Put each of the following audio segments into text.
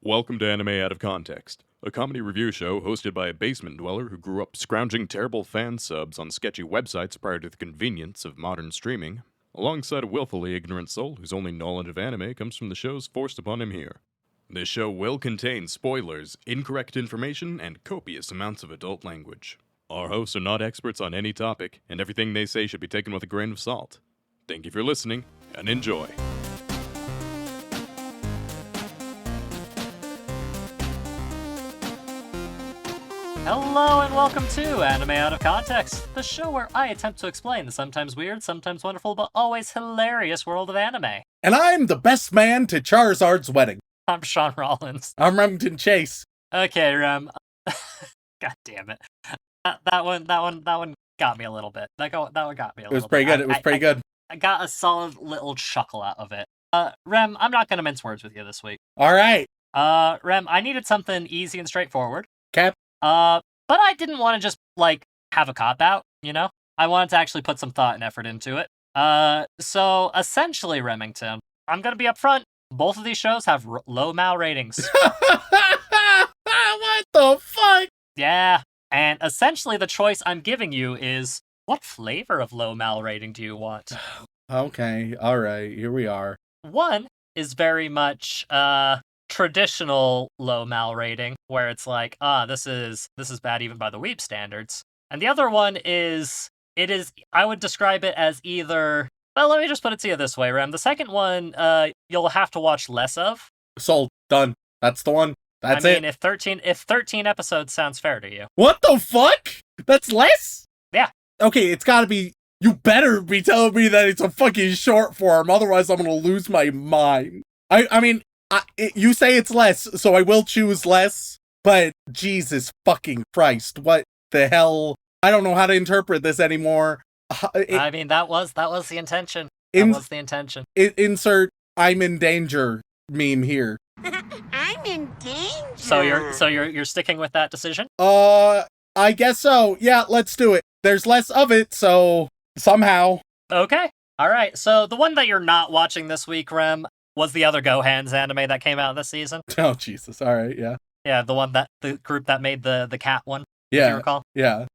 Welcome to Anime Out of Context, a comedy review show hosted by a basement dweller who grew up scrounging terrible fan subs on sketchy websites prior to the convenience of modern streaming, alongside a willfully ignorant soul whose only knowledge of anime comes from the shows forced upon him here. This show will contain spoilers, incorrect information, and copious amounts of adult language. Our hosts are not experts on any topic, and everything they say should be taken with a grain of salt. Thank you for listening, and enjoy. Hello and welcome to Anime Out of Context, the show where I attempt to explain the sometimes weird, sometimes wonderful, but always hilarious world of anime. And I'm the best man to Charizard's wedding. I'm Shaun Rollins. I'm Remington Chase. Okay, Rem. God damn it. That one got me a little bit. That one got me a little bit. It was pretty good. It was pretty good. I got a solid little chuckle out of it. Rem, I'm not gonna mince words with you this week. All right. Rem, I needed something easy and straightforward. Cap. But I didn't want to just, have a cop-out, you know? I wanted to actually put some thought and effort into it. So, essentially, Remington, I'm gonna be upfront. Both of these shows have low mal ratings. What the fuck? Yeah, and essentially the choice I'm giving you is, what flavor of low mal rating do you want? Okay, all right, here we are. One is very much, traditional low mal rating, where it's like, this is bad even by the weeb standards. And the other one is, I would describe it as either, well, let me just put it to you this way, Rem. The second one, you'll have to watch less of. Sold. Done. That's the one. That's I mean, it. if 13 episodes sounds fair to you. What the fuck? That's less? Yeah. Okay, it's gotta be, you better be telling me that it's a fucking short form, otherwise I'm gonna lose my mind. I mean, you say it's less, so I will choose less, but Jesus fucking Christ, what the hell? I don't know how to interpret this anymore. I mean, that was the intention. That was the intention. Insert I'm in danger meme here. I'm in danger. So you're sticking with that decision? I guess so. Yeah, let's do it. There's less of it, so somehow. Okay. All right. So the one that you're not watching this week, Rem, was the other Go Hands anime that came out this season. Oh, Jesus. All right, yeah. Yeah, the group that made the cat one, yeah, if you recall. Yeah.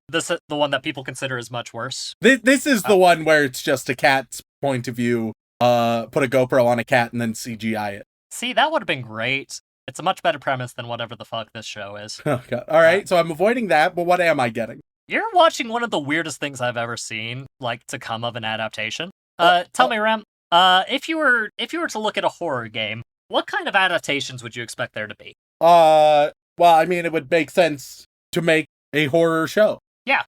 This is the one that people consider is much worse. This is the one where it's just a cat's point of view, put a GoPro on a cat and then CGI it. See, that would have been great. It's a much better premise than whatever the fuck this show is. Oh, God. All right, so I'm avoiding that, but what am I getting? You're watching one of the weirdest things I've ever seen, to come of an adaptation. Tell me, Rem, if you were to look at a horror game, what kind of adaptations would you expect there to be? Well, I mean, it would make sense to make a horror show. Yeah,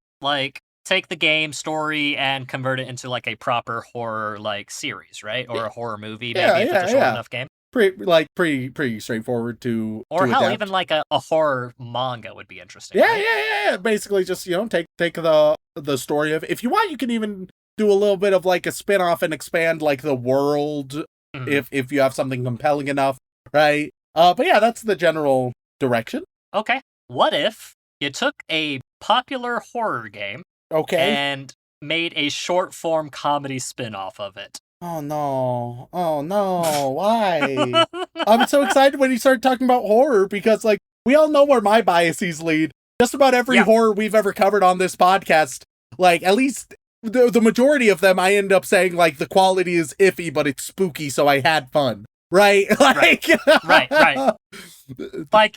take the game story and convert it into a proper horror series, right? Or a horror movie, maybe if it's a short enough game. Pretty straightforward to hell, adapt. even a horror manga would be interesting. Yeah, right? yeah. Basically, just take the story of. If you want, you can even do a little bit of a spin-off and expand the world, if you have something compelling enough, right? But yeah, that's the general direction. Okay. What if you took a popular horror game, and made a short-form comedy spin-off of it? Oh no, why? I'm so excited when you start talking about horror because we all know where my biases lead. Just about every horror we've ever covered on this podcast, at least the majority of them, I end up saying the quality is iffy, but it's spooky, so I had fun. Right? Right.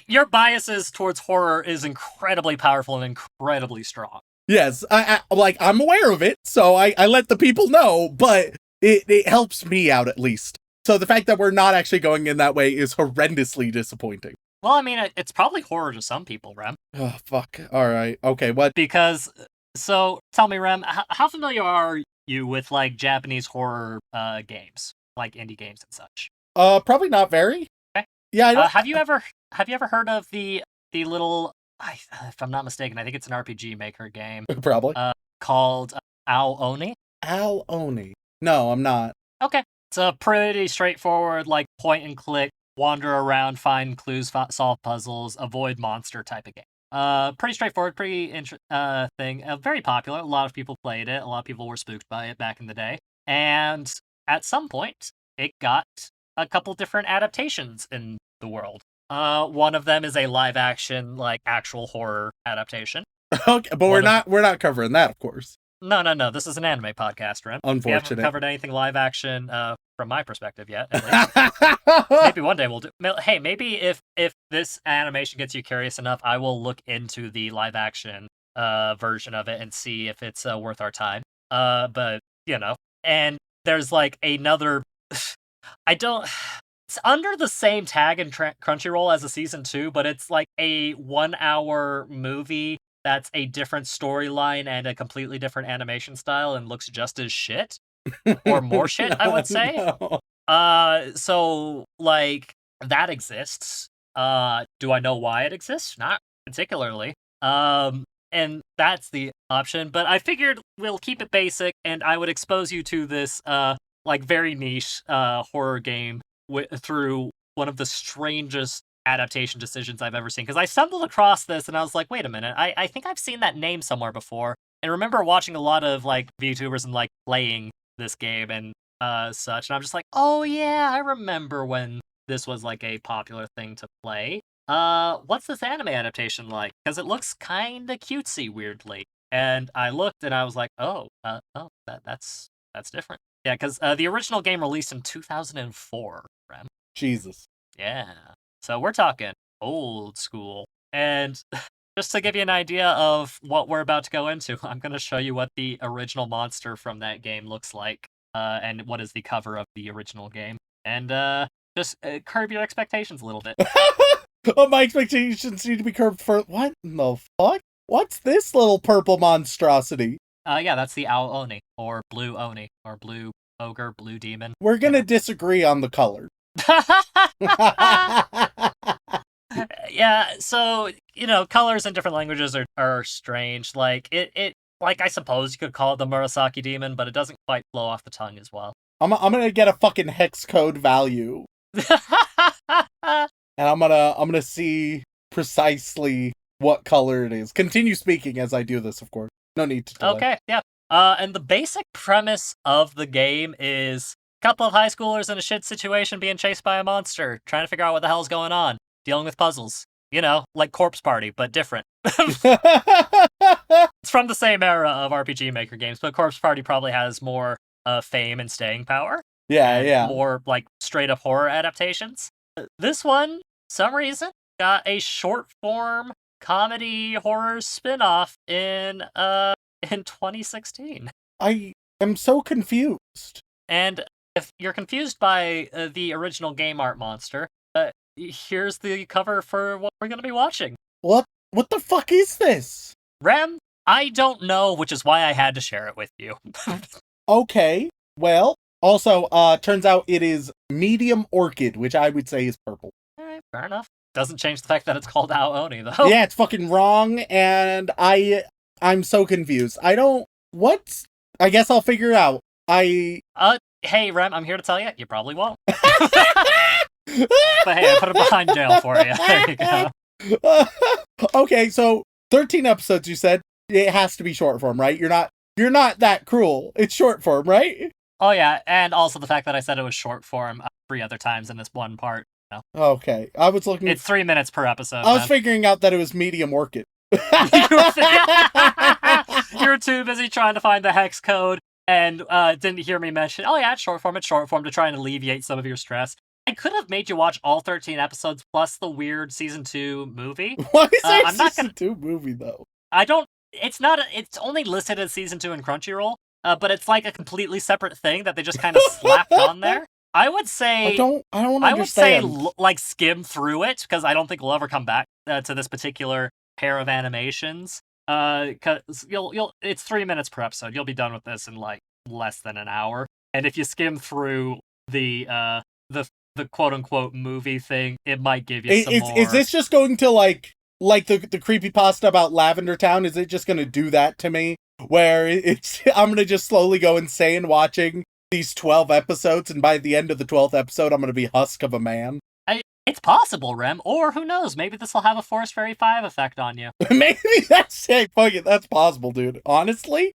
Your biases towards horror is incredibly powerful and incredibly strong. Yes, I'm aware of it, so I let the people know, but it helps me out at least. So the fact that we're not actually going in that way is horrendously disappointing. Well, I mean, it's probably horror to some people, Rem. Oh, fuck. All right. Okay, what? Because, so, tell me, Rem, how familiar are you with, Japanese horror games? Indie games and such? Probably not very. Okay. Yeah, I don't... Have you ever heard of the little, if I'm not mistaken, I think it's an RPG Maker game. Probably. Called Ao Oni? Ao Oni. No, I'm not. Okay. It's a pretty straightforward, point and click, wander around, find clues, solve puzzles, avoid monster type of game. Pretty straightforward, pretty thing. Very popular. A lot of people played it. A lot of people were spooked by it back in the day. And at some point, it got a couple different adaptations in the world. One of them is a live action, like actual horror adaptation. Okay, but we're not covering that, of course. No. This is an anime podcast, Ren. Unfortunate. We haven't covered anything live action from my perspective yet, at least. Maybe one day we'll do. Hey, maybe if this animation gets you curious enough, I will look into the live action version of it and see if it's worth our time. But and there's like another. It's under the same tag in Crunchyroll as a season 2, but it's like a 1-hour movie that's a different storyline and a completely different animation style and looks just as shit. Or more shit, I would say. No. So, like, that exists. Do I know why it exists? Not particularly. And that's the option, but I figured we'll keep it basic, and I would expose you to this, like, very niche, horror game through one of the strangest adaptation decisions I've ever seen. Because I stumbled across this, and I was like, wait a minute, I think I've seen that name somewhere before, and remember watching a lot of, like, VTubers and, like, playing this game and, such, and I'm just like, oh yeah, I remember when this was, like, a popular thing to play. What's this anime adaptation like? Because it looks kinda cutesy, weirdly. And I looked, and I was like, that's different. Yeah, because the original game released in 2004, Rem. Jesus. Yeah. So we're talking old school. And just to give you an idea of what we're about to go into, I'm going to show you what the original monster from that game looks like, and what is the cover of the original game. And just curb your expectations a little bit. Oh, my expectations need to be curbed for... What in the fuck? What's this little purple monstrosity? Yeah, that's the Ao Oni, or Blue Oni, or Blue Ogre, Blue Demon. We're gonna disagree on the color. Yeah, so, colors in different languages are strange. Like, like, I suppose you could call it the Murasaki Demon, but it doesn't quite flow off the tongue as well. I'm gonna get a fucking hex code value. And I'm gonna see precisely what color it is. Continue speaking as I do this, of course. No need to delay. Okay, yeah. And the basic premise of the game is a couple of high schoolers in a shit situation being chased by a monster, trying to figure out what the hell's going on, dealing with puzzles. Like Corpse Party, but different. It's from the same era of RPG Maker games, but Corpse Party probably has more fame and staying power. Yeah. More, like, straight-up horror adaptations. This one, some reason, got a short-form comedy horror spin-off in 2016. I am so confused. And if you're confused by the original game art monster, here's the cover for what we're going to be watching. What the fuck is this? Rem, I don't know, which is why I had to share it with you. Okay, well, also, turns out it is medium orchid, which I would say is purple. Alright, fair enough. Doesn't change the fact that it's called Ao Oni, though. Yeah, it's fucking wrong, and I'm so confused. I guess I'll figure it out. Hey, Rem, I'm here to tell you, you probably won't. But hey, I put it behind jail for you. There you go. Okay, so 13 episodes, you said. It has to be short form, right? You're not that cruel. It's short form, right? Oh yeah, and also the fact that I said it was short form 3 other times in this one part. Okay, I was looking... It's 3 minutes per episode. I was figuring out that it was medium orchid. You were too busy trying to find the hex code and didn't hear me mention, oh yeah, it's short form to try and alleviate some of your stress. I could have made you watch all 13 episodes plus the weird season 2 movie. Why is there a season 2 movie, though? It's only listed as season 2 in Crunchyroll, but it's like a completely separate thing that they just kind of slapped on there. I would say... I don't understand. I would say, like, skim through it, because I don't think we'll ever come back to this particular pair of animations. Because it's 3 minutes per episode. You'll be done with this in, like, less than an hour. And if you skim through the quote-unquote movie thing, it might give you some more... Is this just going to, like the creepypasta about Lavender Town? Is it just going to do that to me? Where I'm going to just slowly go insane watching these 12 episodes, and by the end of the 12th episode, I'm going to be husk of a man. It's possible, Rem, or who knows, maybe this will have a Forest Fairy 5 effect on you. Maybe that's it. Fuck it, that's possible, dude. Honestly,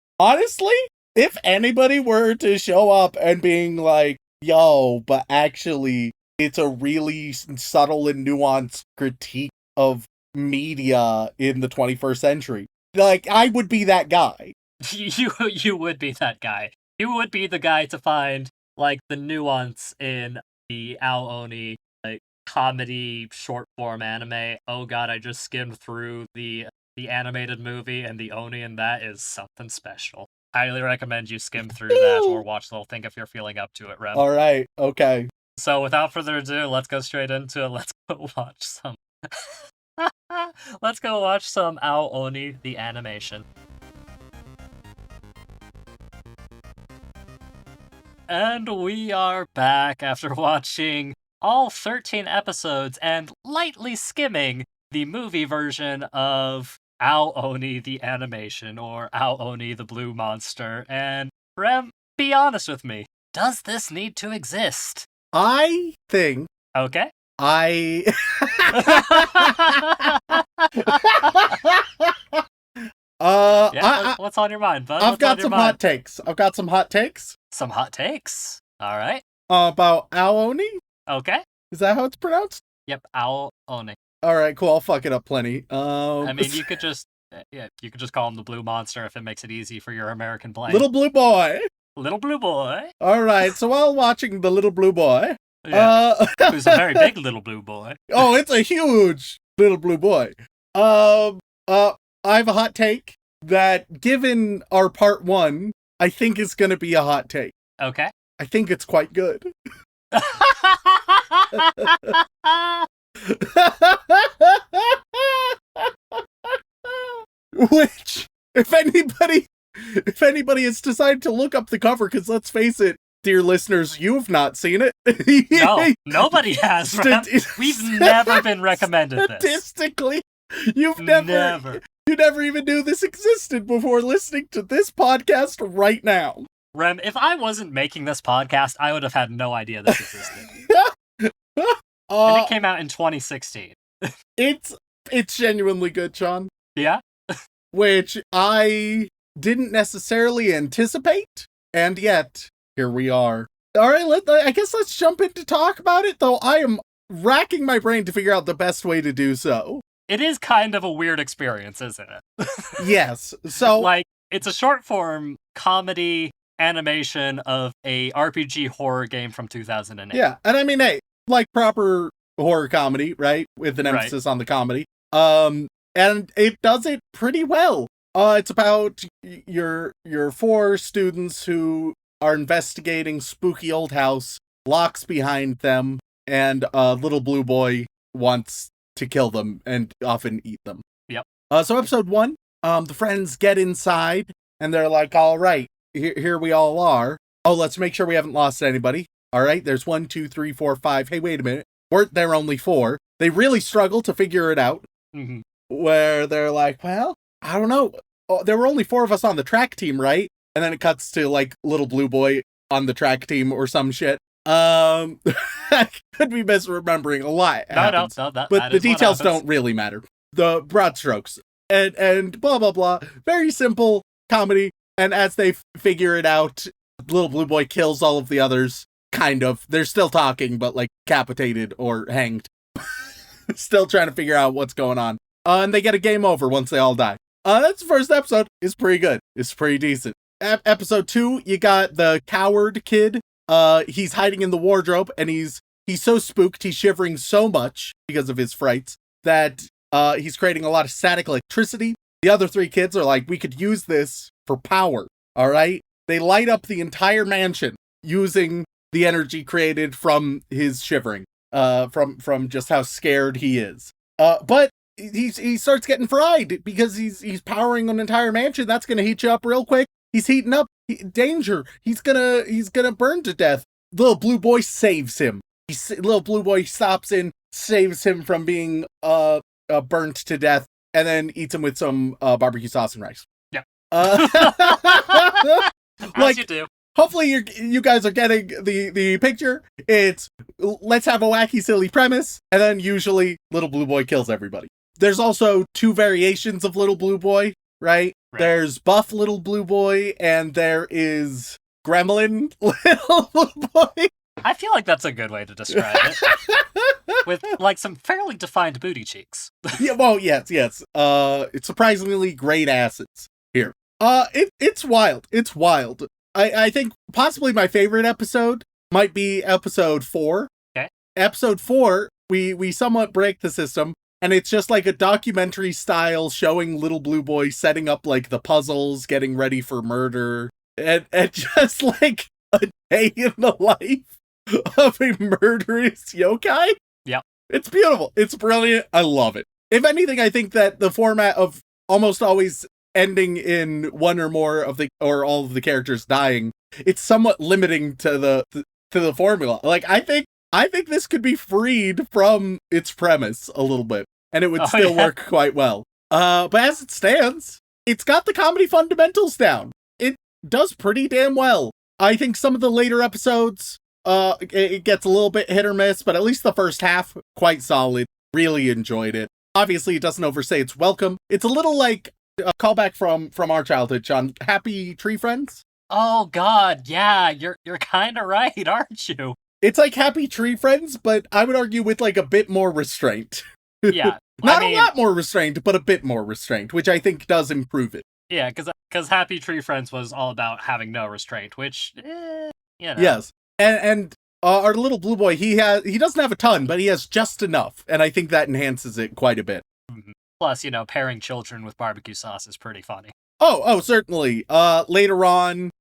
if anybody were to show up and being like, yo, but actually, it's a really subtle and nuanced critique of media in the 21st century. Like, I would be that guy. You would be that guy. You would be the guy to find, like, the nuance in the Ao Oni, like, comedy short form anime. Oh god, I just skimmed through the animated movie, and the Oni in that is something special. Highly recommend you skim through that or watch the whole thing if you're feeling up to it, Rem. All right, okay. So without further ado, let's go straight into it. Let's go watch some. Let's go watch some Ao Oni, the animation. And we are back after watching all 13 episodes and lightly skimming the movie version of Ao Oni the animation, or Ao Oni the blue monster. And Rem, be honest with me, does this need to exist? I think Okay. What's on your mind, bud? I've got some hot takes. Some hot takes. All right. About Ao Oni? Okay. Is that how it's pronounced? Yep. Ao Oni. All right, cool. I'll fuck it up plenty. I mean, you could just call him the blue monster if it makes it easy for your American brain. Little blue boy. Little blue boy. All right. So while watching the little blue boy, who's a very big little blue boy. Oh, it's a huge little blue boy. I have a hot take that, given our part 1, I think is going to be a hot take. Okay. I think it's quite good. Which, if anybody has decided to look up the cover, because let's face it, dear listeners, you have not seen it. No, nobody has. We've never been recommended this. Statistically, you never even knew this existed before listening to this podcast right now. Rem, if I wasn't making this podcast, I would have had no idea this existed. And it came out in 2016. It's genuinely good, Shaun. Yeah? Which I didn't necessarily anticipate, and yet, here we are. Alright, I guess let's jump in to talk about it, though I am racking my brain to figure out the best way to do so. It is kind of a weird experience, isn't it? Yes, so... Like, it's a short-form comedy animation of a RPG horror game from 2008. Yeah, and I mean, hey, like proper horror comedy, right? With an emphasis on the comedy. And it does it pretty well. It's about your 4 students who are investigating spooky old house, locks behind them, and a little blue boy wants to kill them and often eat them. Yep. So episode 1, the friends get inside and they're like, all right, here we all are. Oh, let's make sure we haven't lost anybody. All right, there's 1, 2, 3, 4, 5. Hey, wait a minute. Weren't there only 4? They really struggle to figure it out. Mm-hmm. Where they're like, well, I don't know. Oh, there were only 4 of us on the track team, right? And then it cuts to, like, little blue boy on the track team or some shit. I could be misremembering a lot. No, but the details don't really matter. The broad strokes. And blah, blah, blah. Very simple comedy. And as they figure it out, little blue boy kills all of the others. Kind of. They're still talking, but, like, decapitated or hanged. Still trying to figure out what's going on. And they get a game over once they all die. That's the first episode. It's pretty good. It's pretty decent. Episode 2, you got the coward kid. He's hiding in the wardrobe, and he's so spooked, he's shivering so much because of his frights that he's creating a lot of static electricity. The other 3 kids are like, we could use this for power. All right? They light up the entire mansion using the energy created from his shivering, from just how scared he is. But he starts getting fried because he's powering an entire mansion. That's gonna heat you up real quick. He's heating up. Danger! He's gonna burn to death. Little blue boy saves him. Little blue boy stops in, saves him from being burnt to death, and then eats him with some barbecue sauce and rice. Yeah. Like you do. Hopefully you guys are getting the picture. It's, let's have a wacky, silly premise, and then usually Little Blue Boy kills everybody. There's also 2 variations of Little Blue Boy, right? There's Buff Little Blue Boy, and there is Gremlin Little Blue Boy. I feel like that's a good way to describe it. With, like, some fairly defined booty cheeks. Yeah, well, yes. It's surprisingly great assets here. It's wild. It's wild. I think possibly my favorite episode might be episode 4. Okay. Episode 4, we somewhat break the system, and it's just like a documentary style showing Little Blue Boy setting up like the puzzles, getting ready for murder, and just like a day in the life of a murderous yokai. Yep. It's beautiful. It's brilliant. I love it. If anything, I think that the format of almost always ending in one or more of the or all of the characters dying, it's somewhat limiting to the formula. Like I think this could be freed from its premise a little bit, and it would still work quite well. But as it stands, it's got the comedy fundamentals down. It does pretty damn well. I think some of the later episodes, it gets a little bit hit or miss, but at least the first half, quite solid. Really enjoyed it. Obviously, it doesn't overstay its welcome. It's a little like a callback from our childhood, Shaun. Happy Tree Friends? Oh god, yeah, you're kind of right, aren't you? It's like Happy Tree Friends, but I would argue with like a bit more restraint. Yeah. Not a lot more restraint, but a bit more restraint, which I think does improve it. Yeah, because Happy Tree Friends was all about having no restraint, which, you know. Yes, and our Little Blue Boy, he doesn't have a ton, but he has just enough, and I think that enhances it quite a bit. Mm-hmm. Plus, pairing children with barbecue sauce is pretty funny. Oh, certainly. Later on,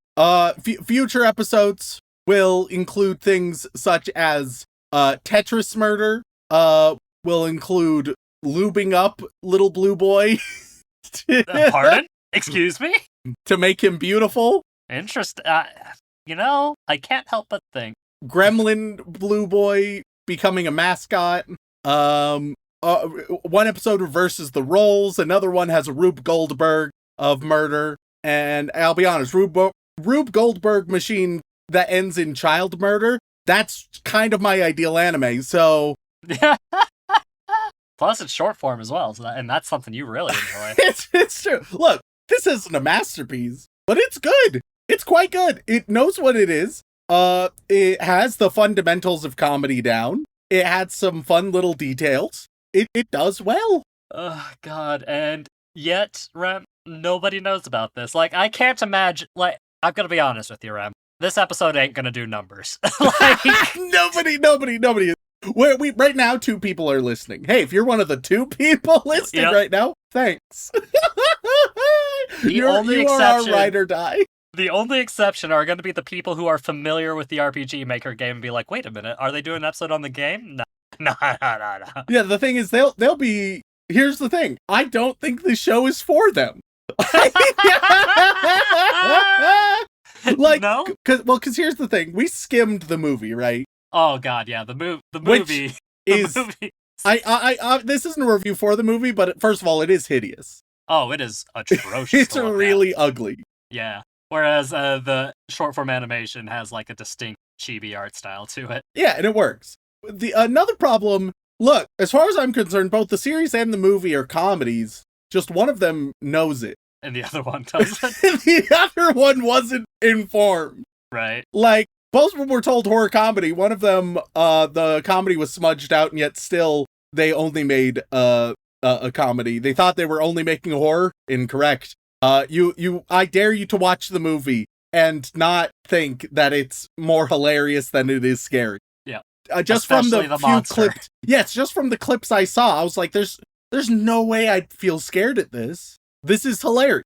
future episodes will include things such as Tetris murder. Will include lubing up Little Blue Boy. Pardon? Excuse me? To make him beautiful. Interesting. I can't help but think. Gremlin Blue Boy becoming a mascot. One episode reverses the roles. Another one has a Rube Goldberg of murder. And I'll be honest, Rube Goldberg machine that ends in child murder, that's kind of my ideal anime, so... Plus, it's short form as well, and that's something you really enjoy. It's true. Look, this isn't a masterpiece, but it's good. It's quite good. It knows what it is. It has the fundamentals of comedy down. It had some fun little details. It does well. Oh, God, and yet, Rem, nobody knows about this. Like, I can't imagine, like, I'm gonna be honest with you, Rem. This episode ain't gonna do numbers. Like... Nobody. Right now, 2 people are listening. Hey, if you're one of the 2 people listening right now, thanks. You are our ride or die. The only exception are going to be the people who are familiar with the RPG Maker game and be like, wait a minute, are they doing an episode on the game? No. Yeah, the thing is, they'll be... Here's the thing. I don't think the show is for them. Like, no? Because here's the thing. We skimmed the movie, right? Oh god, yeah, the movie is the movie. I this isn't a review for the movie, but first of all, it is hideous. Oh, it is atrocious. It's really ugly. Yeah. Whereas the short form animation has like a distinct chibi art style to it. Yeah, and it works. Another problem, look, as far as I'm concerned, both the series and the movie are comedies. Just one of them knows it. And the other one doesn't. The other one wasn't informed. Right. Like, both of them were told horror comedy. One of them, the comedy was smudged out, and yet still they only made a comedy. They thought they were only making horror. Incorrect. I dare you to watch the movie and not think that it's more hilarious than it is scary. Yeah. Just especially from the few clips. Yes, just from the clips I saw, I was like, there's no way I'd feel scared at this. This is hilarious.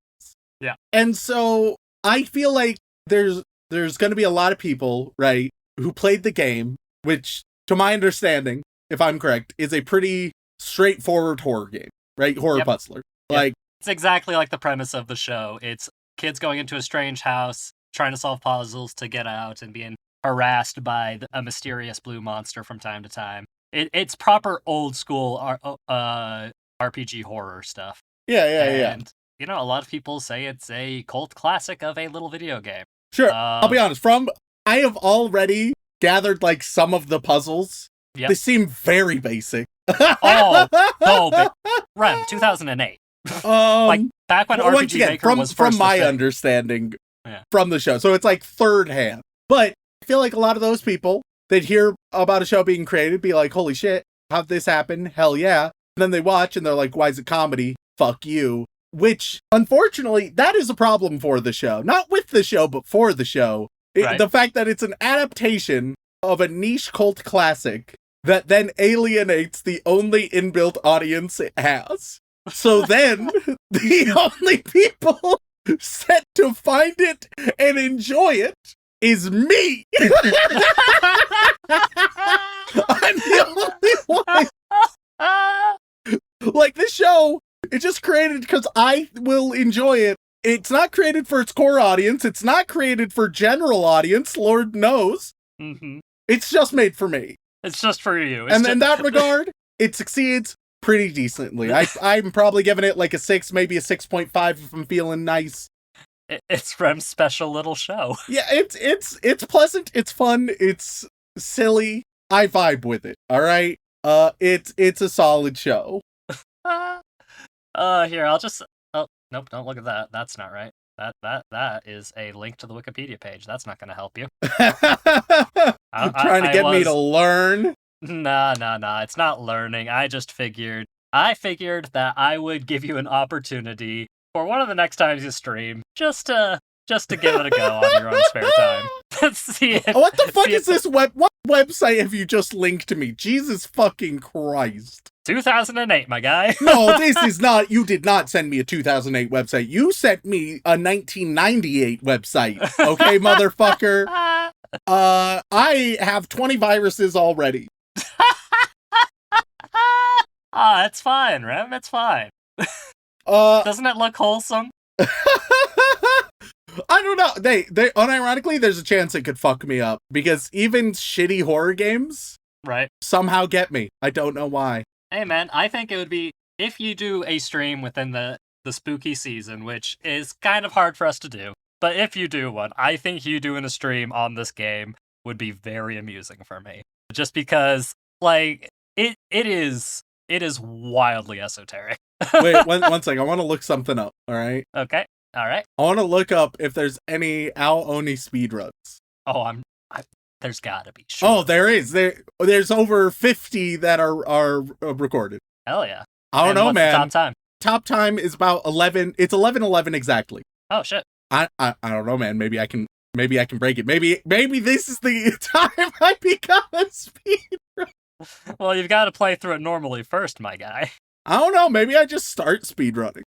Yeah. And so I feel like there's going to be a lot of people, right, who played the game, which, to my understanding, if I'm correct, is a pretty straightforward horror game, right? Horror puzzler. Like, it's exactly like the premise of the show. It's kids going into a strange house, trying to solve puzzles to get out, and being harassed by a mysterious blue monster from time to time. It's proper old school RPG horror stuff. Yeah. And, a lot of people say it's a cult classic of a little video game. Sure, I'll be honest. I have already gathered, like, some of the puzzles. Yep. They seem very basic. Rem, 2008. Like, back when RPG Maker was first from my understanding from the show. So it's like third hand. But I feel like a lot of those people they'd hear about a show being created, be like, holy shit, how'd this happen? Hell yeah. And then they watch and they're like, why is it comedy? Fuck you. Which, unfortunately, that is a problem for the show. Not with the show, but for the show. Right. The fact that it's an adaptation of a niche cult classic that then alienates the only inbuilt audience it has. So then, the only people set to find it and enjoy it is me. I'm the only one. Like, this show, it's just created because I will enjoy it. It's not created for its core audience. It's not created for general audience, Lord knows. Mm-hmm. It's just made for me. It's just for you. And in that regard, it succeeds pretty decently. I'm probably giving it like a 6, maybe a 6.5 if I'm feeling nice. It's Rem's special little show. Yeah, it's pleasant, it's fun, it's silly. I vibe with it. All right. It's a solid show. Here, I'll just. Oh, nope! Don't look at that. That's not right. That is a link to the Wikipedia page. That's not going to help you. Trying to get me to learn. Nah. It's not learning. I figured that I would give you an opportunity for one of the next times you stream, just to give it a go on your own spare time. Let's see it. What the fuck is this what website have you just linked to me? Jesus fucking Christ. 2008, my guy. No, this is not. You did not send me a 2008 website. You sent me a 1998 website. Okay, motherfucker. I have 20 viruses already. It's fine, Rem. It's fine. Doesn't it look wholesome? I don't know. They unironically, there's a chance it could fuck me up because even shitty horror games, right, somehow get me. I don't know why. Hey man, I think it would be, if you do a stream within the spooky season, which is kind of hard for us to do, but if you do one, I think you doing a stream on this game would be very amusing for me. Just because, like, it is wildly esoteric. Wait, one second. I want to look something up, alright? Okay, alright. I want to look up if there's any Ao Oni speedruns. Oh, there's gotta be. Sure. Oh, there is. There's over 50 that are recorded. Hell yeah. I don't know, man. Top time? Top time is about 11. It's 11:11 exactly. Oh shit. I don't know, man. Maybe I can break it. Maybe this is the time I become a speedrun. Well, you've got to play through it normally first, my guy. I don't know. Maybe I just start speedrunning.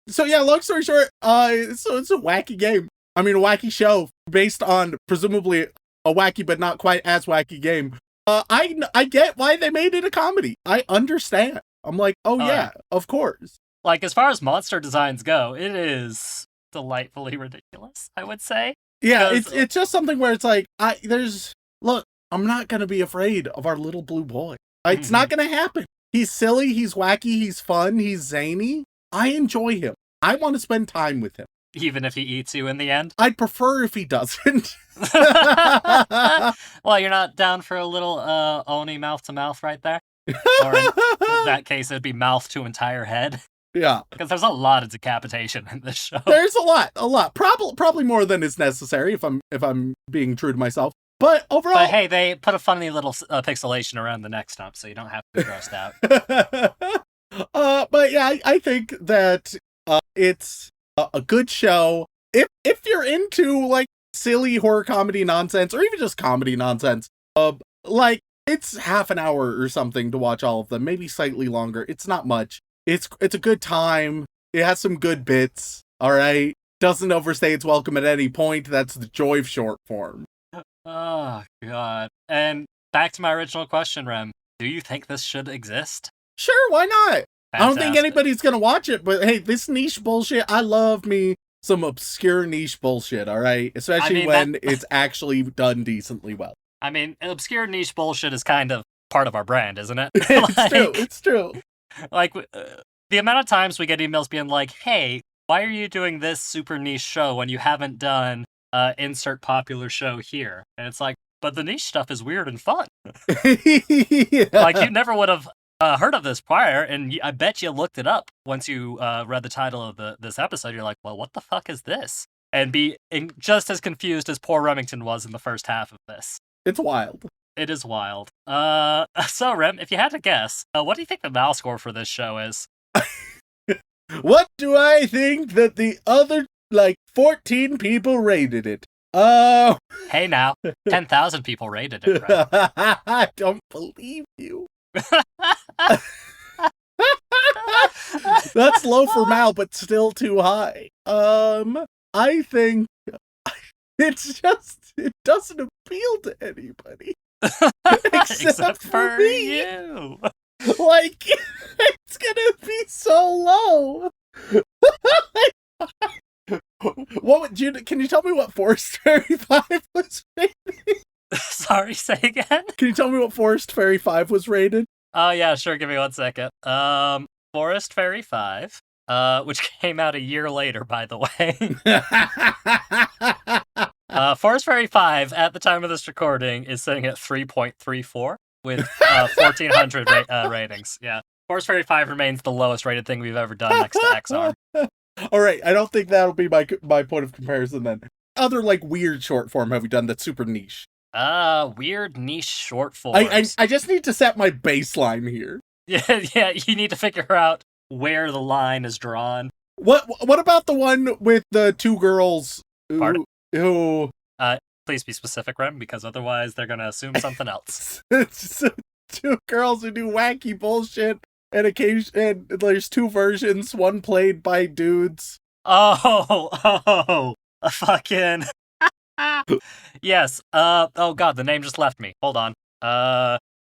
So yeah, long story short, so it's a wacky game. I mean, a wacky show based on presumably a wacky but not quite as wacky game. I get why they made it a comedy. I understand. I'm like, oh yeah, of course. Like, as far as monster designs go, it is delightfully ridiculous, I would say. Yeah, it's just something where it's like, look, I'm not gonna be afraid of our little blue boy. It's not gonna happen. He's silly, he's wacky, he's fun, he's zany. I enjoy him. I want to spend time with him. Even if he eats you in the end? I'd prefer if he doesn't. Well, you're not down for a little Oni mouth-to-mouth right there? Or in that case, it'd be mouth to entire head. Yeah. Because there's a lot of decapitation in this show. There's a lot. Probably more than is necessary if I'm being true to myself. But overall... But hey, they put a funny little pixelation around the neck stump, so you don't have to be grossed out. But yeah, I think that it's a good show. If you're into like silly horror comedy nonsense, or even just comedy nonsense, like it's half an hour or something to watch all of them, maybe slightly longer. It's not much. It's a good time. It has some good bits. All right, doesn't overstay its welcome at any point. That's the joy of short form. Oh god. And back to my original question, Rem. Do you think this should exist? Sure, why not? Fantastic. I don't think anybody's gonna watch it, but hey, this niche bullshit, I love me some obscure niche bullshit, alright? Especially when it's actually done decently well. I mean, obscure niche bullshit is kind of part of our brand, isn't it? It's true. Like, the amount of times we get emails being like, hey, why are you doing this super niche show when you haven't done insert popular show here? And it's like, but the niche stuff is weird and fun. Yeah. Like, you never would have heard of this prior, and I bet you looked it up once you read the title of this episode. You're like, well, what the fuck is this? and be just as confused as poor Remington was in the first half of this. It's wild. It is wild. So Rem, if you had to guess, what do you think the Mal score for this show is? What do I think that the other, 14 people rated it? Hey now, 10,000 people rated it, Rem. I don't believe you. That's low for Mal, but still too high. I think it doesn't appeal to anybody. Except for me. you. It's gonna be so low. Can you tell me what Forest Fairy 5 was rated? Sorry, say again? Can you tell me what Forest Fairy 5 was rated? Oh, yeah, sure, give me 1 second. Forest Fairy 5, which came out a year later, by the way. Forest Fairy 5, at the time of this recording, is sitting at 3.34 with 1,400 ratings. Yeah. Forest Fairy 5 remains the lowest rated thing we've ever done next to X-Arm. All right, I don't think that'll be my point of comparison then. Other weird short form have we done that's super niche? Weird niche short forms. I just need to set my baseline here. Yeah, you need to figure out where the line is drawn. What about the one with the two girls who please be specific, Rem, because otherwise they're gonna assume something else. It's two girls who do wacky bullshit, and there's two versions, one played by dudes. Oh, a fucking yes. Oh god, the name just left me. Hold on.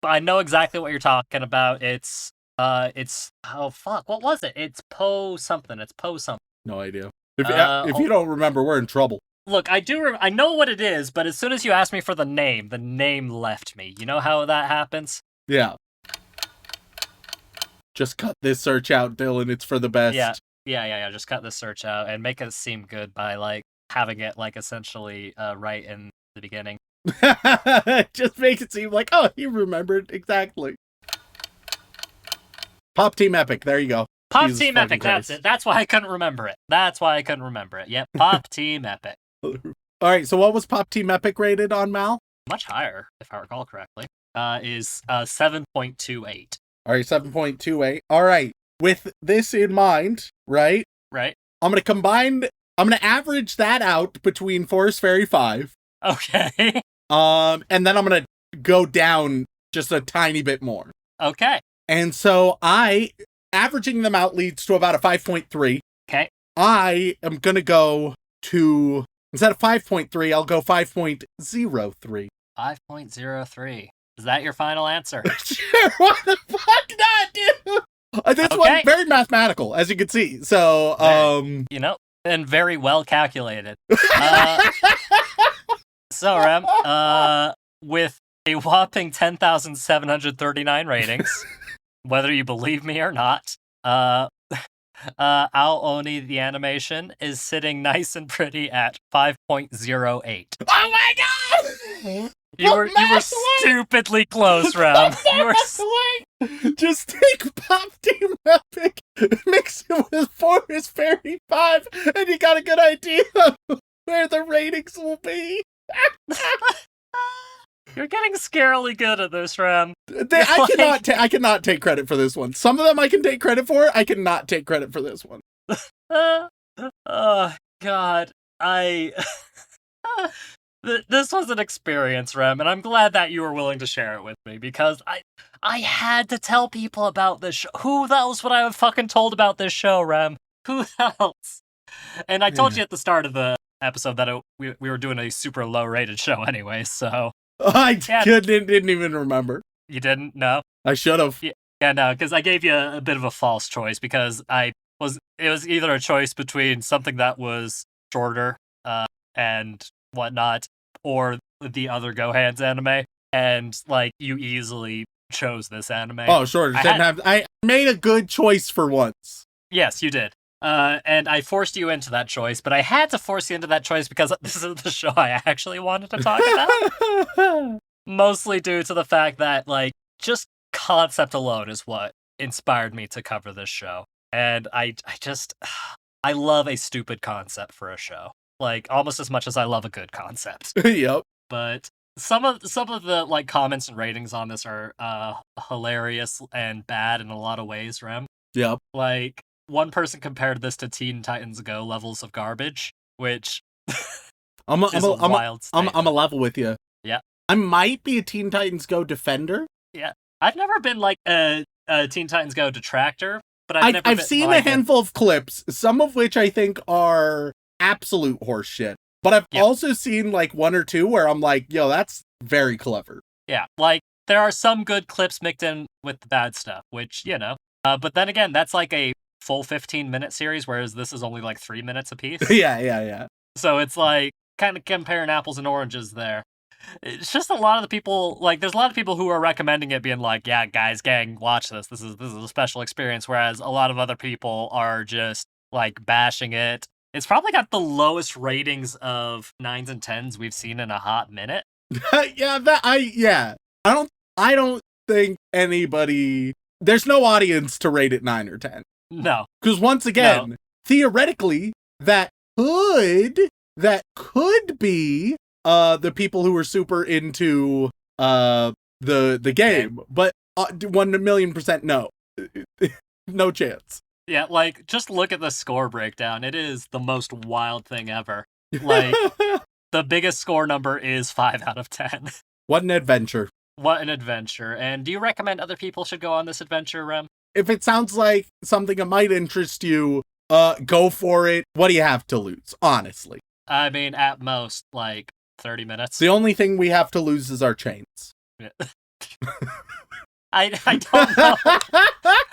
I know exactly what you're talking about. It's oh fuck, what was it? It's Poe something. It's Poe something. No idea. If you don't remember, we're in trouble. Look, I know what it is, but as soon as you asked me for the name left me. You know how that happens? Yeah. Just cut this search out, Dylan. It's for the best. Yeah. Just cut this search out and make it seem good by having it essentially right in the beginning. Just make it seem you remembered exactly. Pop Team Epic. There you go. Pop Jesus Team Epic. Christ. That's it. That's why I couldn't remember it. Yep. Pop Team Epic. All right. So what was Pop Team Epic rated on Mal? Much higher, if I recall correctly. Is 7.28. All right, 7.28. All right. With this in mind, right? Right. I'm going to average that out between Forest Fairy 5. Okay. And then I'm going to go down just a tiny bit more. Okay. And so averaging them out leads to about a 5.3. Okay. I am going to go to, instead of 5.3, I'll go 5.03. 5.03. Is that your final answer? Sure, what the fuck not, dude? This one's very mathematical, as you can see. So, and very well calculated. So, Rem, with a whopping 10,739 ratings, whether you believe me or not, Ao Oni, the animation, is sitting nice and pretty at 5.08. Oh my god! You were stupidly close, Rem. Just take Pop Team Epic, mix it with Forest Fairy 5, and you got a good idea of where the ratings will be. You're getting scarily good at this, Rem. I cannot take credit for this one. Some of them I can take credit for. I cannot take credit for this one. Oh God, this was an experience, Rem, and I'm glad that you were willing to share it with me because I had to tell people about this show. Who else would I have fucking told about this show, Rem? Who else? And I told you at the start of the episode that we were doing a super low-rated show anyway, so... I didn't even remember. You didn't? No? I should have. Yeah, no, because I gave you a bit of a false choice because it was either a choice between something that was shorter and whatnot, or the other Gohan's anime, and you easily chose this anime. Oh, sure. I made a good choice for once. Yes, you did. And I forced you into that choice, but I had to force you into that choice because this is the show I actually wanted to talk about. Mostly due to the fact that, just concept alone is what inspired me to cover this show. And I love a stupid concept for a show. like almost as much as I love a good concept. Yep. But some of the like comments and ratings on this are hilarious and bad in a lot of ways, Rem. Yep. Like, one person compared this to Teen Titans Go levels of garbage, which I'm is a wild statement. I'm a level with you. Yeah. I might be a Teen Titans Go defender. Yeah. I've never been like a Teen Titans Go detractor, but I've I've seen like a handful of clips, some of which I think are absolute horseshit. But I've also seen like one or two where I'm like, yo, that's very clever. Yeah, like there are some good clips mixed in with the bad stuff, which, you know. But then again, that's like a full 15-minute series, whereas this is only like 3 minutes apiece. Yeah. So it's like kind of comparing apples and oranges there. It's just a lot of the people, like, there's a lot of people who are recommending it, being like, yeah, guys, gang, watch this. This is a special experience. Whereas a lot of other people are just like bashing it. It's probably got the lowest ratings of 9s and 10s we've seen in a hot minute. I don't think anybody, there's no audience to rate it 9 or 10. No. Because once again, theoretically, that could be the people who are super into the game, but 1,000,000% no. No chance. Yeah, like, just look at the score breakdown. It is the most wild thing ever. Like, the biggest score number is 5 out of 10. What an adventure. What an adventure. And do you recommend other people should go on this adventure, Rem? If it sounds like something that might interest you, go for it. What do you have to lose, honestly? I mean, at most, like, 30 minutes. The only thing we have to lose is our chains. Yeah. I don't know.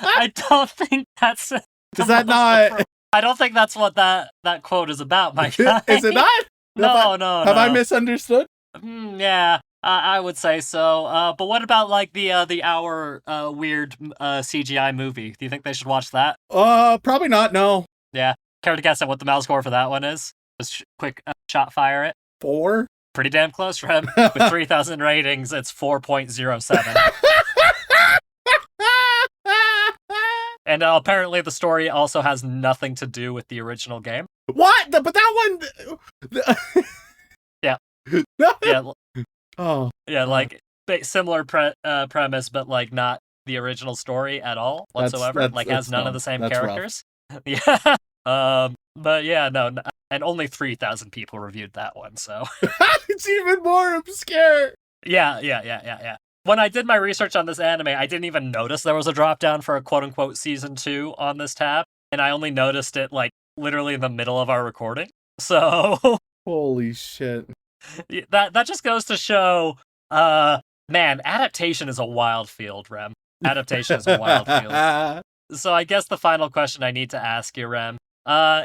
I don't think that's... Is that not... I don't think that's what that quote is about, my guy. Is it not? No. Have I misunderstood? Yeah, I would say so. But what about, like, the hour weird CGI movie? Do you think they should watch that? Probably not, no. Yeah. Care to guess at what the mouse score for that one is? Just quick shot fire it. 4? Pretty damn close, Rem. With 3,000 ratings, it's 4.07. And apparently the story also has nothing to do with the original game. What? But that one... Yeah. Yeah. Oh. Yeah, like, similar premise, but, like, not the original story at all whatsoever. Has none of the same characters. Yeah. But yeah, no, and only 3,000 people reviewed that one, so... It's even more obscure! Yeah. When I did my research on this anime, I didn't even notice there was a drop-down for a quote-unquote Season 2 on this tab, and I only noticed it, like, literally in the middle of our recording. So... Holy shit. That just goes to show, man, adaptation is a wild field, Rem. Adaptation is a wild field. So I guess the final question I need to ask you, Rem,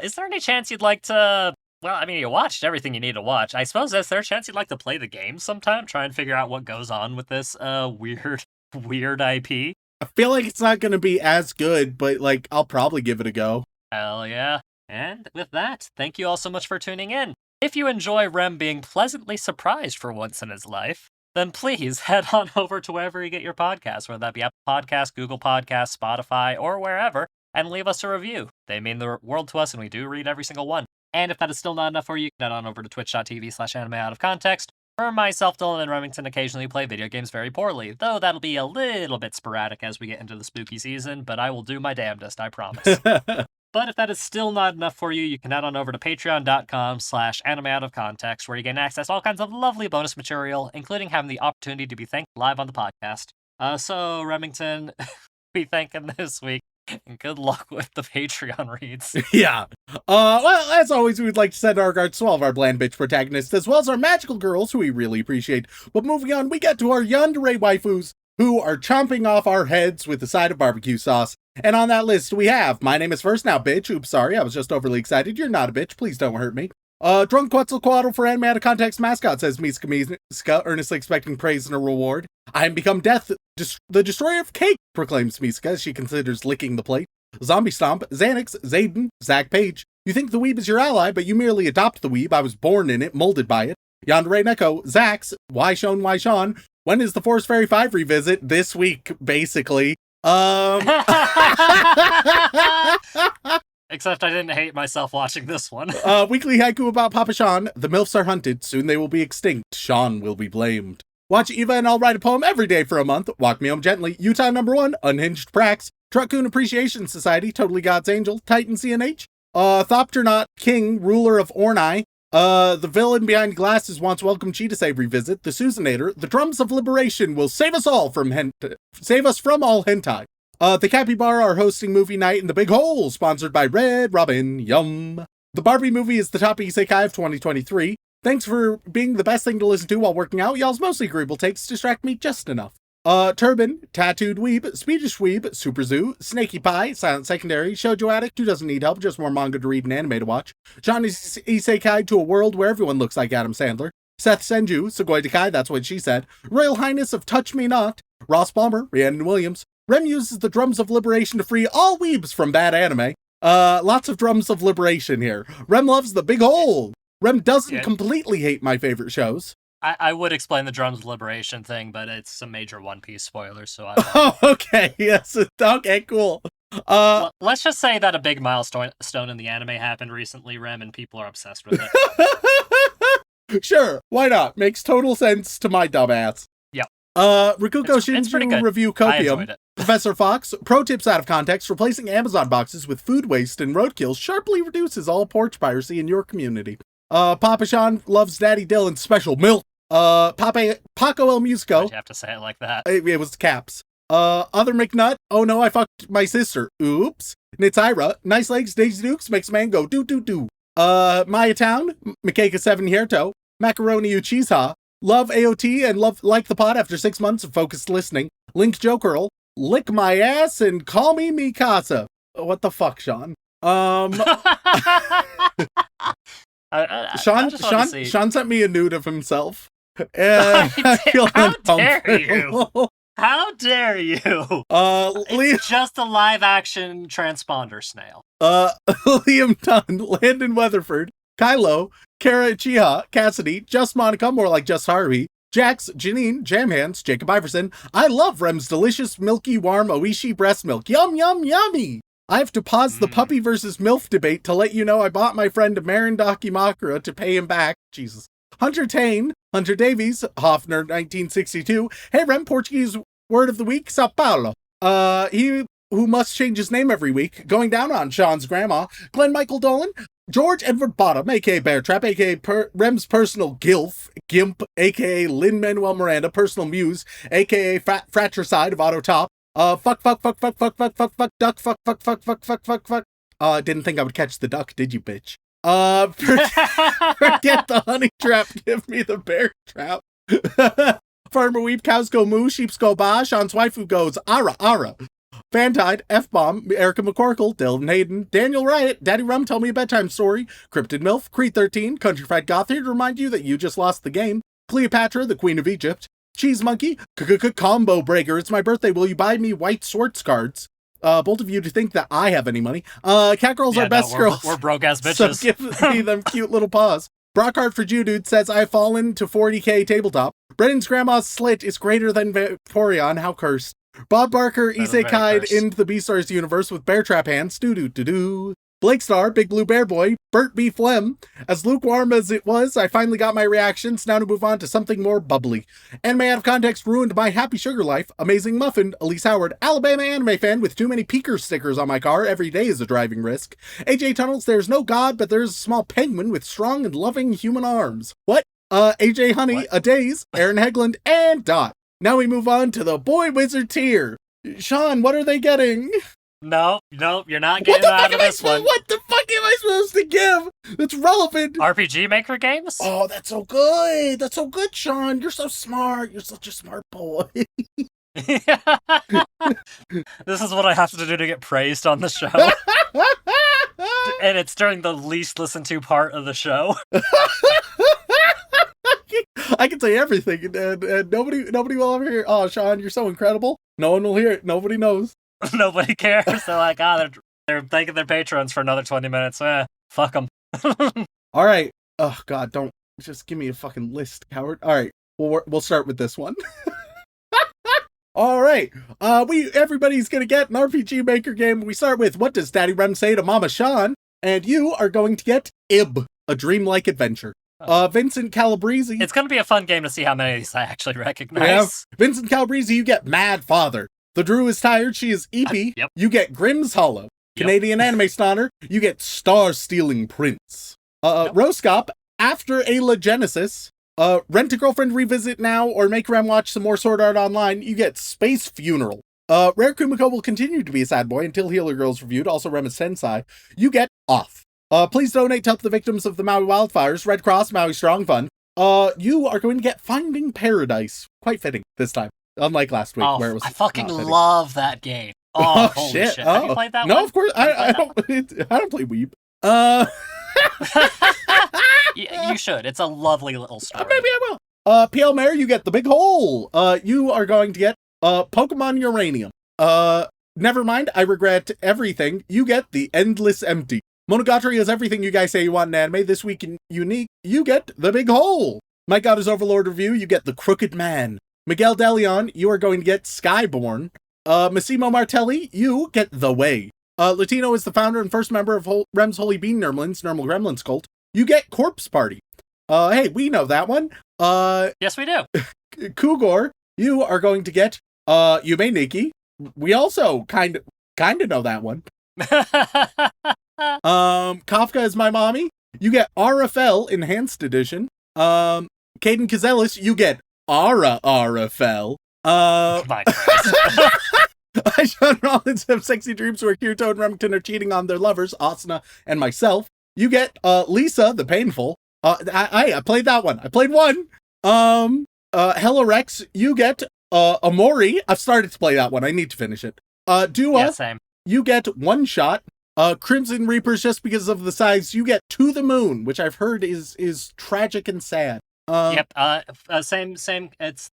is there any chance you'd like to... Well, I mean, you watched everything you need to watch. I suppose, is there a chance you'd like to play the game sometime? Try and figure out what goes on with this weird IP? I feel like it's not going to be as good, but, like, I'll probably give it a go. Hell yeah. And with that, thank you all so much for tuning in. If you enjoy Rem being pleasantly surprised for once in his life, then please head on over to wherever you get your podcasts, whether that be Apple Podcasts, Google Podcasts, Spotify, or wherever, and leave us a review. They mean the world to us, and we do read every single one. And if that is still not enough for you, you can head on over to twitch.tv/animeoutofcontext, where myself, Dylan, and Remington occasionally play video games very poorly, though that'll be a little bit sporadic as we get into the spooky season, but I will do my damnedest, I promise. But if that is still not enough for you, you can head on over to patreon.com/animeoutofcontext, where you can access all kinds of lovely bonus material, including having the opportunity to be thanked live on the podcast. So, Remington, we thank him this week. And good luck with the Patreon reads. Yeah. Well, as always, we'd like to send our regards to all of our bland bitch protagonists, as well as our magical girls, who we really appreciate. But moving on, we get to our yandere waifus, who are chomping off our heads with a side of barbecue sauce. And on that list, we have, my name is First Now, bitch. Oops, sorry, I was just overly excited. You're not a bitch. Please don't hurt me. Drunk Quetzalcoatl for Anime Out of Context mascot, says Miska, earnestly expecting praise and a reward. I am become death, the destroyer of cake, proclaims Miska as she considers licking the plate. Zombie Stomp, Xanax, Zayden, Zach Page. You think the weeb is your ally, but you merely adopt the weeb. I was born in it, molded by it. Yandere Neko, Zax, why Shaun? When is the Forest Fairy 5 revisit? This week, basically. Except I didn't hate myself watching this one. Weekly haiku about Papa Shaun. The MILFs are hunted. Soon they will be extinct. Shaun will be blamed. Watch Eva and I'll write a poem every day for a month. Walk Me Home Gently. Utah #1. Unhinged Prax. Truckcoon Appreciation Society. Totally God's Angel. Titan CNH. Thopternaut King. Ruler of Ornai. The villain behind glasses wants Welcome Cheetah Save revisit. The Susanator. The Drums of Liberation will save us all from save us from all hentai. The Capybara are hosting movie night in the Big Hole, sponsored by Red Robin. Yum. The Barbie movie is the top isekai of 2023. Thanks for being the best thing to listen to while working out. Y'all's mostly agreeable takes distract me just enough. Turban, Tattooed Weeb, Swedish Weeb, Super Zoo, Snaky Pie, Silent Secondary, Shoujo Addict, who doesn't need help, just more manga to read and anime to watch. Johnny's Isekai to a world where everyone looks like Adam Sandler. Seth Senju, Sugoi Dekai, that's what she said. Royal Highness of Touch Me Not. Ross Palmer, Rhiannon Williams. Rem uses the drums of liberation to free all weebs from bad anime. Lots of drums of liberation here. Rem loves the Big Hole. Rem doesn't completely hate my favorite shows. I would explain the drums of liberation thing, but it's a major One Piece spoiler, so I Oh, okay. Yes. Okay, cool. Let's just say that a big milestone in the anime happened recently, Rem, and people are obsessed with it. Sure, why not? Makes total sense to my dumbass. Yep. Rikuko It's pretty Shinju good. Review I Copium. enjoyed it. Professor Fox, pro tips out of context, replacing Amazon boxes with food waste and roadkill sharply reduces all porch piracy in your community. Papa Shaun loves Daddy Dylan's special milk. Paco El Musico. Why'd you have to say it like that? It was caps. Other McNutt. Oh no, I fucked my sister. Oops. Nitsira. Nice legs. Daisy Dukes makes man go do do do. Maya Town. Makeka 7 Hierto. Macaroni Uchiha. Love AOT and like the pod after 6 months of focused listening. Link Joe Curl. Lick my ass and call me Mikasa. What the fuck, Sean? Sean sent me a nude of himself. How dare you? How dare you? It's just a live-action transponder snail. Liam Dunn, Landon Weatherford, Kylo, Kara Chiha, Cassidy, Just Monica, more like Just Harvey, Jax, Janine, Jam Hands, Jacob Iverson. I love Rem's delicious, milky, warm Oishi breast milk. Yum, yum, yummy! I have to pause the puppy versus MILF debate to let you know I bought my friend Marindaki Makura to pay him back. Jesus. Hunter Tane, Hunter Davies, Hoffner 1962. Hey Rem, Portuguese word of the week, Sao Paulo. He who must change his name every week, going down on Sean's grandma, Glenn Michael Dolan, George Edward Bottom, aka Bear Trap, aka Rem's personal Gimp, aka Lin-Manuel Miranda, personal muse, aka Fratricide of Auto Top, fuck, duck. Didn't think I would catch the duck, did you, bitch? Forget the honey trap, give me the bear trap. Farmer Weep, cows go moo, sheeps go ba, Sean's waifu goes ara, ara. Fantide, F-Bomb, Erica McCorkle, Dylan Hayden, Daniel Riot, Daddy Rum, Tell Me a Bedtime Story, Cryptid MILF, Creed 13, Country Fried Goth, here to remind you that you just lost the game, Cleopatra, the Queen of Egypt, Cheese Monkey, Combo Breaker, it's my birthday, will you buy me white Swartz cards? Both of you to think that I have any money. Catgirls are best girls. We're broke-ass bitches. So give me them cute little paws. Brockhart for Jew Dude says, I've fallen to 40k tabletop. Brennan's grandma's slit is greater than Vaporeon, how cursed. Bob Barker isekai'd into the Beastars universe with bear trap hands. Do-do-do-do. Blake Star, Big Blue Bear Boy, Bert B. Flem. As lukewarm as it was, I finally got my reactions. Now to move on to something more bubbly. Anime Out of Context ruined my happy sugar life. Amazing Muffin, Elise Howard, Alabama anime fan with too many peaker stickers on my car. Every day is a driving risk. AJ Tunnels, there's no god, but there's a small penguin with strong and loving human arms. What? AJ Honey, What? A Days, Aaron Hegland, and Dot. Now we move on to the Boy Wizard tier. Sean, what are they getting? No, you're not getting out of this one. What the fuck am I supposed to give? That's relevant. RPG Maker games? Oh, that's so good. That's so good, Sean. You're so smart. You're such a smart boy. This is what I have to do to get praised on the show. And it's during the least listened to part of the show. I can say everything, and nobody will ever hear. Oh, Sean, you're so incredible. No one will hear it. Nobody knows. Nobody cares. They're like, they're thanking their patrons for another 20 minutes. Fuck them. All right. Oh God, don't just give me a fucking list, coward. All right, we'll start with this one. All right. Everybody's gonna get an RPG Maker game. We start with what does Daddy Rem say to Mama Shaun? And you are going to get Ib, a dreamlike adventure. Vincent Calabrese. It's going to be a fun game to see how many of these I actually recognize. Yeah. Vincent Calabrese, you get Mad Father. The Drew is tired, she is Eepy. Yep. You get Grimm's Hollow. Canadian Anime Stunner, you get Star-Stealing Prince. Roscop, After Ayla Genesis. Rent a Girlfriend Revisit Now or make Rem watch some more Sword Art Online, you get Space Funeral. Rare Kumiko will continue to be a sad boy until Healer Girl's reviewed, also Rem is Sensei. You get Off. Please donate to help the victims of the Maui wildfires. Red Cross, Maui Strong Fund. You are going to get Finding Paradise. Quite fitting this time, unlike last week where it was. I fucking love that game. Oh, holy shit! Have you played that one? No, of course. I don't play Weeb. You should. It's a lovely little story. Maybe I will. PL Mare, you get The Big Hole. You are going to get Pokemon Uranium. Never mind. I regret everything. You get The Endless Empty. Monogatari is everything you guys say you want in anime. This week in Unique, you get The Big Hole. My God is Overlord review, you get The Crooked Man. Miguel DeLeon, you are going to get Skyborn. Massimo Martelli, you get The Way. Latino is the founder and first member of Rem's Holy Bean Nermlins, Nermal Gremlins cult. You get Corpse Party. Hey, we know that one. Yes, we do. Kugor, you are going to get Yume Nikki. We also kind of know that one. Kafka is My Mommy. You get RFL Enhanced Edition. Caden Cazellis, you get RFL. My Christ. Shaun Rollins have sexy dreams where Kirito and Remington are cheating on their lovers, Asuna and myself. You get Lisa the Painful. I played that one. I played one. Hello Rex, you get Amori. I've started to play that one. I need to finish it. Dua, Yeah, same. you get One Shot. Crimson Reapers, just because of the size, you get To the Moon, which I've heard is tragic and sad. Yep. Same. It's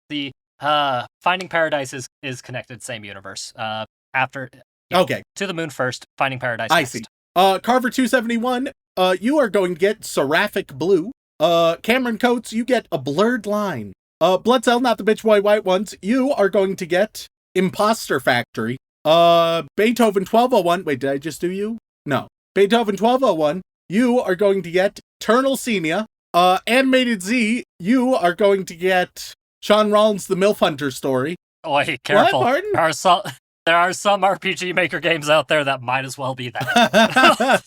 the Finding Paradise is connected, same universe. After. Yeah, okay. To the Moon first, Finding Paradise I next. see. Carver 271, you are going to get Seraphic Blue. Cameron Coates, you get A Blurred Line. Blood Cell, not the bitch boy white ones, you are going to get Imposter Factory. Beethoven 1201, wait, did I just do you? No. Beethoven 1201, you are going to get Eternal Senia. Animated Z, you are going to get Shaun Rollins' The MILF Hunter story. Oi, careful. What, Martin? There are some RPG Maker games out there that might as well be that.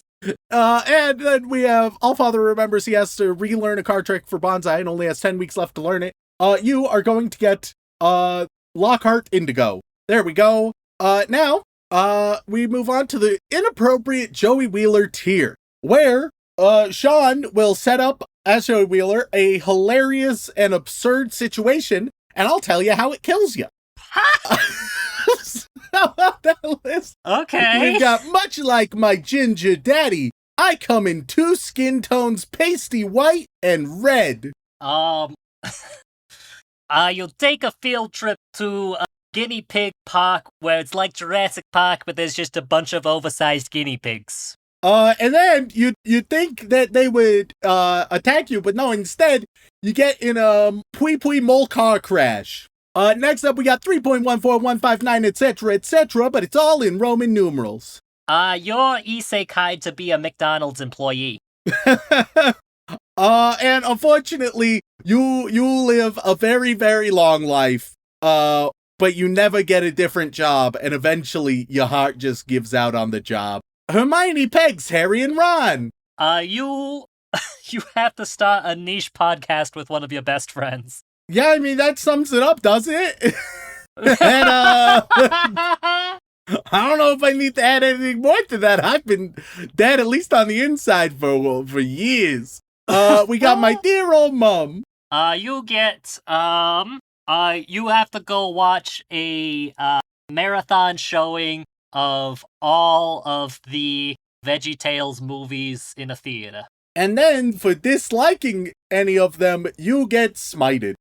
And then we have Allfather remembers he has to relearn a card trick for Bonsai and only has 10 weeks left to learn it. You are going to get Lockhart Indigo. There we go. Now, we move on to the inappropriate Joey Wheeler tier, where Shaun will set up, as Joey Wheeler, a hilarious and absurd situation, and I'll tell you how it kills you. How about that list? Okay. We've got Much Like My Ginger Daddy, I come in 2 skin tones, pasty white and red. You'll take a field trip to Guinea Pig Park, where it's like Jurassic Park, but there's just a bunch of oversized guinea pigs. And then you'd think that they would attack you, but no, instead you get in a Pui Pui Mole car crash. Next up we got 3.14159, etc., but it's all in Roman numerals. You're isekai to be a McDonald's employee. And unfortunately, you live a very, very long life, but you never get a different job, and eventually your heart just gives out on the job. Hermione pegs Harry and Ron. You have to start a niche podcast with one of your best friends. Yeah, I mean, that sums it up, doesn't it? And, I don't know if I need to add anything more to that. I've been dead, at least on the inside, for years. We got My Dear Old Mom. You get, you have to go watch a, marathon showing of all of the VeggieTales movies in a theater. And then, for disliking any of them, you get smited.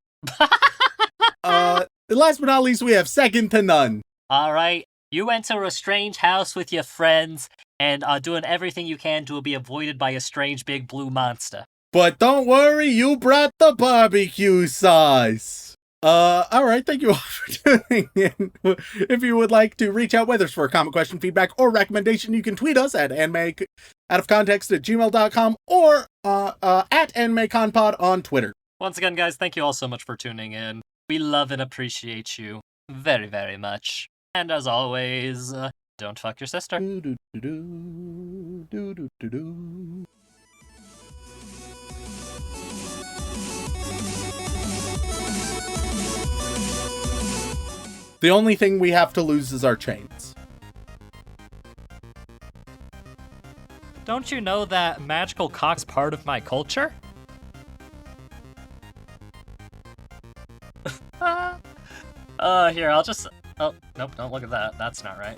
Last but not least, we have Second to None. Alright, you enter a strange house with your friends and are doing everything you can to be avoided by a strange big blue monster. But don't worry, you brought the barbecue sauce. All right, thank you all for tuning in. If you would like to reach out with us for a comment, question, feedback, or recommendation, you can tweet us at animeoutofcontext@gmail.com or at animeconpod on Twitter. Once again, guys, thank you all so much for tuning in. We love and appreciate you very, very much. And as always, don't fuck your sister. The only thing we have to lose is our chains. Don't you know that magical cock's part of my culture? Here, I'll just... Oh, nope, don't look at that. That's not right.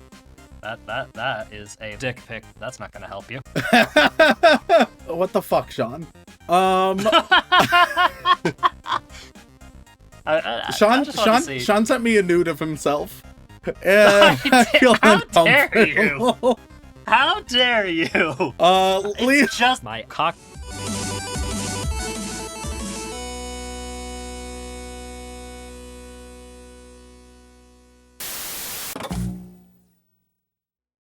That is a dick pic. That's not gonna help you. What the fuck, Shaun? Shaun sent me a nude of himself. And I feel How dare you? uncomfortable. How dare you? Leave It's just my cock.